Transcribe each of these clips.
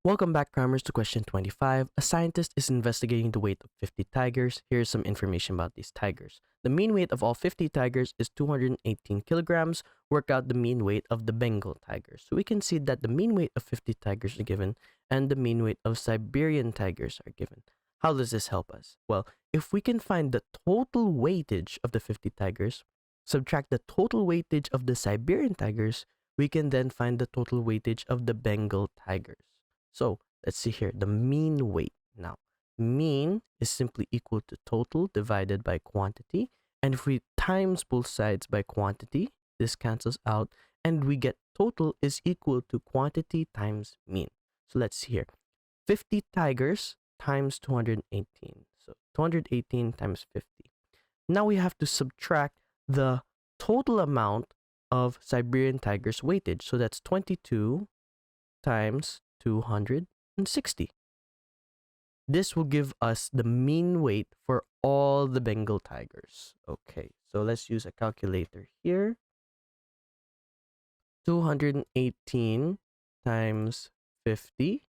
Welcome back, Crammers, to question 25. A scientist is investigating the weight of 50 tigers. Here's some information about these tigers. The mean weight of all 50 tigers is 218 kilograms. Work out the mean weight of the Bengal tigers. So we can see that the mean weight of 50 tigers are given and the mean weight of Siberian tigers are given. How does this help us? Well, if we can find the total weightage of the 50 tigers, subtract the total weightage of the Siberian tigers, we can then find the total weightage of the Bengal tigers. So let's see here, the mean weight. Now, mean is simply equal to total divided by quantity. And if we times both sides by quantity, this cancels out and we get total is equal to quantity times mean. So let's see here, 50 tigers times 218. So 218 times 50. Now we have to subtract the total amount of Siberian tigers weightage. So that's 22 times 260. This will give us the mean weight for all the Bengal tigers. Okay, so let's use a calculator here. 218 times 50.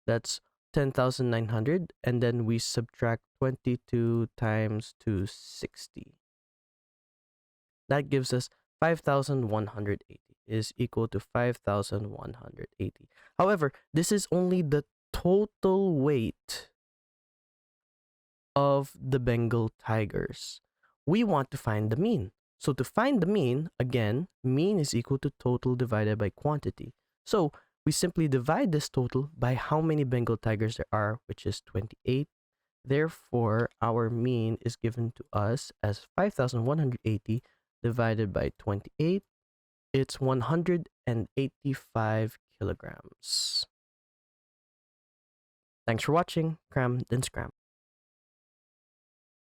That's 10,900. And then we subtract 22 times 260. That gives us 5,180 is equal to 5,180. However, this is only the total weight of the Bengal tigers. We want to find the mean. So to find the mean, again, mean is equal to total divided by quantity. So we simply divide this total by how many Bengal tigers there are, which is 28. Therefore, our mean is given to us as 5,180 divided by 28. It's 185 kilograms. Thanks for watching. Cram, then scram.